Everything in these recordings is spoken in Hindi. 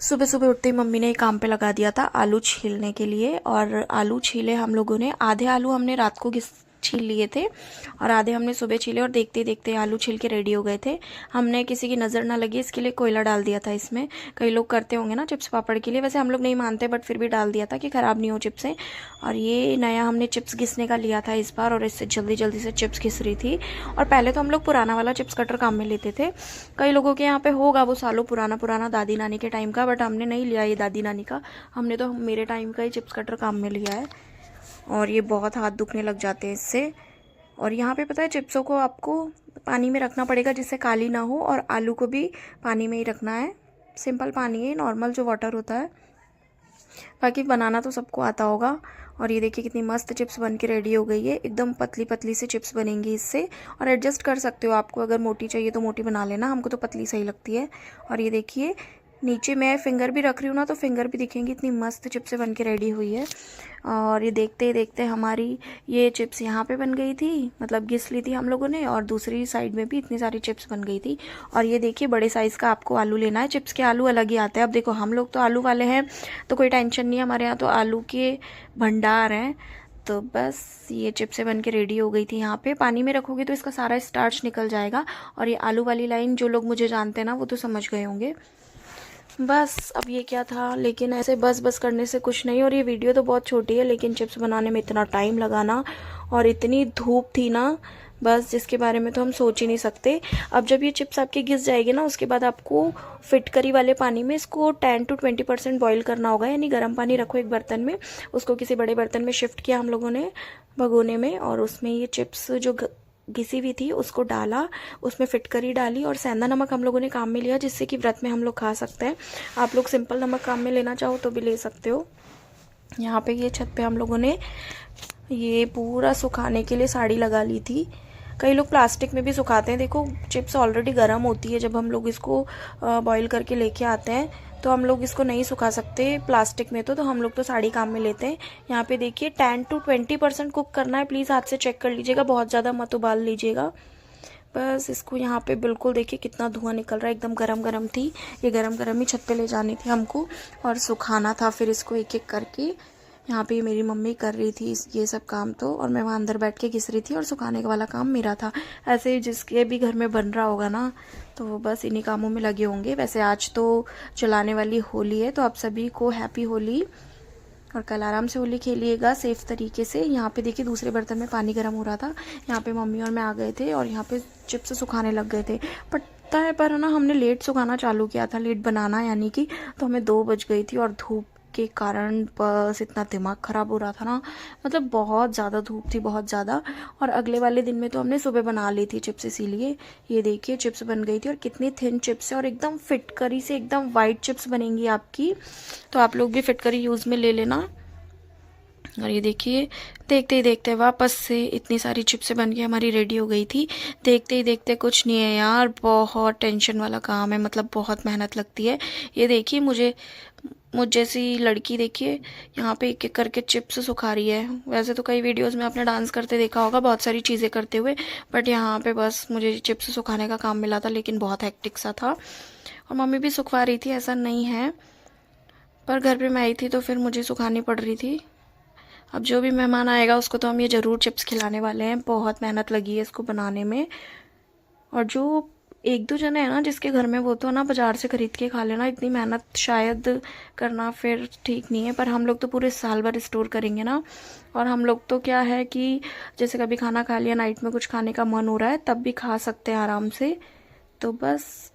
सुबह सुबह उठते ही मम्मी ने एक काम पे लगा दिया था आलू छीलने के लिए। और आलू छीले हम लोगों ने, आधे आलू हमने रात को छील लिए थे और आधे हमने सुबह छीले, और देखते देखते आलू छील के रेडी हो गए थे। हमने किसी की नज़र ना लगी इसके लिए कोयला डाल दिया था इसमें। कई लोग करते होंगे ना चिप्स पापड़ के लिए, वैसे हम लोग नहीं मानते बट फिर भी डाल दिया था कि ख़राब नहीं हो चिप्सें। और ये नया हमने चिप्स घिसने का लिया था इस बार, और इससे जल्दी जल्दी से चिप्स घिस रही थी। और पहले तो हम लोग पुराना वाला चिप्स कटर काम में लेते थे। कई लोगों के यहाँ पे होगा वो सालों पुराना पुराना दादी नानी के टाइम का, बट हमने नहीं लिया ये दादी नानी का। हमने तो मेरे टाइम का ही चिप्स कटर काम में लिया है। और ये बहुत हाथ दुखने लग जाते हैं इससे। और यहाँ पे पता है चिप्सों को आपको पानी में रखना पड़ेगा जिससे काली ना हो, और आलू को भी पानी में ही रखना है। सिंपल पानी है, नॉर्मल जो वाटर होता है। बाकी बनाना तो सबको आता होगा। और ये देखिए कितनी मस्त चिप्स बन के रेडी हो गई है। एकदम पतली पतली सी चिप्स बनेंगी इससे। और एडजस्ट कर सकते हो, आपको अगर मोटी चाहिए तो मोटी बना लेना, हमको तो पतली सही लगती है। और ये देखिए नीचे मैं फिंगर भी रख रही हूँ ना, तो फिंगर भी दिखेंगी, इतनी मस्त चिप्सें बन के रेडी हुई है। और ये देखते ही देखते हमारी ये चिप्स यहाँ पे बन गई थी, मतलब घिस ली थी हम लोगों ने, और दूसरी साइड में भी इतनी सारी चिप्स बन गई थी। और ये देखिए बड़े साइज़ का आपको आलू लेना है, चिप्स के आलू अलग ही आते हैं। अब देखो हम लोग तो आलू वाले हैं तो कोई टेंशन नहीं है, हमारे यहाँ तो आलू के भंडार हैं। तो बस ये चिप्सें बन के रेडी हो गई थी। यहाँ पे पानी में रखोगे तो इसका सारा स्टार्च निकल जाएगा। और ये आलू वाली लाइन जो लोग मुझे जानते हैं ना वो तो समझ गए होंगे। बस अब ये क्या था, लेकिन ऐसे बस बस करने से कुछ नहीं। और ये वीडियो तो बहुत छोटी है, लेकिन चिप्स बनाने में इतना टाइम लगा ना, और इतनी धूप थी ना, बस जिसके बारे में तो हम सोच ही नहीं सकते। अब जब ये चिप्स आपके घिस जाएगी ना, उसके बाद आपको फिटकरी वाले पानी में इसको 10 to 20% बॉईल करना होगा। यानी गर्म पानी रखो एक बर्तन में, उसको किसी बड़े बर्तन में शिफ्ट किया हम लोगों ने भगोने में, और उसमें ये चिप्स जो घिसी हुई थी उसको डाला, उसमें फिटकरी डाली, और सेंधा नमक हम लोगों ने काम में लिया जिससे कि व्रत में हम लोग खा सकते हैं। आप लोग सिंपल नमक काम में लेना चाहो तो भी ले सकते हो। यहाँ पे ये छत पे हम लोगों ने ये पूरा सुखाने के लिए साड़ी लगा ली थी। कई लोग प्लास्टिक में भी सुखाते हैं। देखो चिप्स ऑलरेडी गर्म होती है, जब हम लोग इसको बॉईल करके लेके आते हैं तो हम लोग इसको नहीं सुखा सकते प्लास्टिक में, तो हम लोग तो साड़ी काम में लेते हैं। यहाँ पे देखिए 10 to 20% कुक करना है, प्लीज़ हाथ से चेक कर लीजिएगा, बहुत ज़्यादा मत उबाल लीजिएगा। बस इसको यहाँ पे बिल्कुल देखिए कितना धुआं निकल रहा है, एकदम गरम गरम थी। ये गरम गरम ही छत पे ले जानी थी हमको और सुखाना था फिर इसको एक एक करके। यहाँ पे मेरी मम्मी कर रही थी ये सब काम, तो और मैं वहाँ अंदर बैठ के घिस रही थी, और सुखाने वाला काम मेरा था। ऐसे ही जिसके भी घर में बन रहा होगा ना, तो वो बस इन्हीं कामों में लगे होंगे। वैसे आज तो चलाने वाली होली है, तो आप सभी को हैप्पी होली, और कल आराम से होली खेलिएगा सेफ तरीके से। यहाँ पे देखिए दूसरे बर्तन में पानी गर्म हो रहा था, यहाँ पे मम्मी और मैं आ गए थे और यहाँ पे चिप्स सुखाने लग गए थे। पता है पर ना हमने लेट सुखाना चालू किया था, लेट बनाना यानी कि, तो हमें 2 बज गई थी, और धूप के कारण बस इतना दिमाग ख़राब हो रहा था ना, मतलब बहुत ज़्यादा धूप थी, बहुत ज़्यादा। और अगले वाले दिन में तो हमने सुबह बना ली थी चिप्स, इसीलिए ये देखिए चिप्स बन गई थी, और कितनी थिन चिप्स है, और एकदम फिटकरी से एकदम वाइट चिप्स बनेंगी आपकी। तो आप लोग भी फिटकरी यूज़ में ले लेना। और ये देखिए देखते ही देखते वापस से इतनी सारी चिप्सें बन के हमारी रेडी हो गई थी। देखते ही देखते कुछ नहीं है यार, बहुत टेंशन वाला काम है, मतलब बहुत मेहनत लगती है। ये देखिए मुझ जैसी लड़की देखिए यहाँ पे एक एक करके चिप्स सुखा रही है। वैसे तो कई वीडियोस में आपने डांस करते देखा होगा, बहुत सारी चीज़ें करते हुए, बट यहाँ पे बस मुझे चिप्स सुखाने का काम मिला था, लेकिन बहुत हेक्टिक सा था। और मम्मी भी सुखवा रही थी, ऐसा नहीं है, पर घर पे मैं आई थी तो फिर मुझे सुखानी पड़ रही थी। अब जो भी मेहमान आएगा उसको तो हम ये ज़रूर चिप्स खिलाने वाले हैं, बहुत मेहनत लगी है इसको बनाने में। और जो 1-2 जने हैं ना जिसके घर में, वो तो ना बाज़ार से ख़रीद के खा लेना, इतनी मेहनत शायद करना फिर ठीक नहीं है। पर हम लोग तो पूरे साल भर स्टोर करेंगे ना, और हम लोग तो क्या है कि जैसे कभी खाना खा लिया, नाइट में कुछ खाने का मन हो रहा है तब भी खा सकते हैं आराम से। तो बस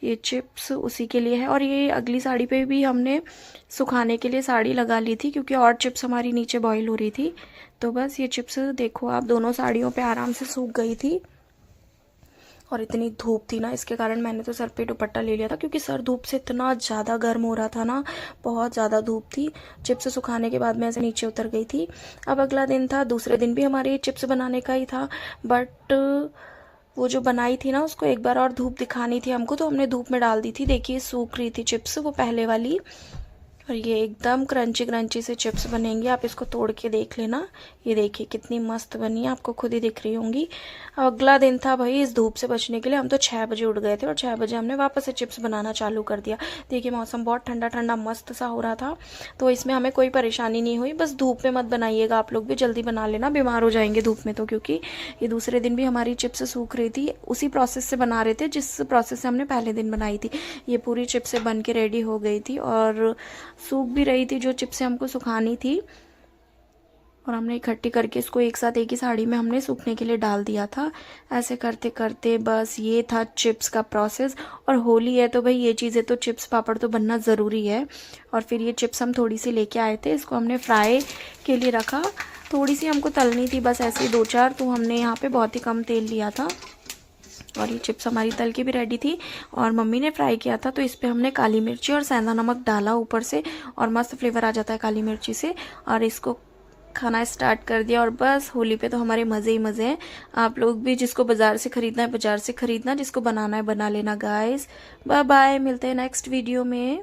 ये चिप्स उसी के लिए है। और ये अगली साड़ी पे भी हमने सुखाने के लिए साड़ी लगा ली थी, क्योंकि और चिप्स हमारी नीचे बॉईल हो रही थी। तो बस ये चिप्स देखो आप दोनों साड़ियों पे आराम से सूख गई थी। और इतनी धूप थी ना, इसके कारण मैंने तो सर पे दुपट्टा ले लिया था, क्योंकि सर धूप से इतना ज़्यादा गर्म हो रहा था ना, बहुत ज़्यादा धूप थी। चिप्स सुखाने के बाद मैं ऐसे नीचे उतर गई थी। अब अगला दिन था, दूसरे दिन भी हमारे चिप्स बनाने का ही था, बट वो जो बनाई थी ना उसको एक बार और धूप दिखानी थी हमको, तो हमने धूप में डाल दी थी। देखिए सूख रही थी चिप्स, वो पहले वाली। और ये एकदम क्रंची क्रंची से चिप्स बनेंगे। आप इसको तोड़ के देख लेना। ये देखिए कितनी मस्त बनी है, आपको खुद ही दिख रही होंगी। अब अगला दिन था भाई इस धूप से बचने के लिए हम तो 6 बजे उठ गए थे और 6 बजे हमने वापस से चिप्स बनाना चालू कर दिया। देखिए मौसम बहुत ठंडा ठंडा मस्त सा हो रहा था, तो इसमें हमें कोई परेशानी नहीं हुई। बस धूप में मत बनाइएगा, आप लोग भी जल्दी बना लेना, बीमार हो जाएंगे धूप में तो, क्योंकि ये दूसरे दिन भी हमारी चिप्स सूख रही थी। उसी प्रोसेस से बना रहे थे जिस प्रोसेस से हमने पहले दिन बनाई थी। ये पूरी चिप्सें बन के रेडी हो गई थी और सूख भी रही थी जो चिप्सें हमको सुखानी थी। और हमने इकट्ठी करके इसको एक साथ एक ही साड़ी में हमने सूखने के लिए डाल दिया था। ऐसे करते करते बस ये था चिप्स का प्रोसेस। और होली है तो भाई ये चीज़ें तो चिप्स पापड़ तो बनना ज़रूरी है। और फिर ये चिप्स हम थोड़ी सी लेके आए थे, इसको हमने फ्राई के लिए रखा। थोड़ी सी हमको तलनी थी बस ऐसे ही 2-4, तो हमने यहाँ पे बहुत ही कम तेल लिया था। और ये चिप्स हमारी तल की भी रेडी थी और मम्मी ने फ्राई किया था, तो इस पर हमने काली मिर्ची और सेंधा नमक डाला ऊपर से, और मस्त फ्लेवर आ जाता है काली मिर्ची से। और इसको खाना स्टार्ट कर दिया और बस होली पे तो हमारे मज़े ही मज़े हैं। आप लोग भी जिसको बाज़ार से ख़रीदना है बाज़ार से ख़रीदना, जिसको बनाना है बना लेना गाइस। बाय बाय, मिलते हैं नेक्स्ट वीडियो में।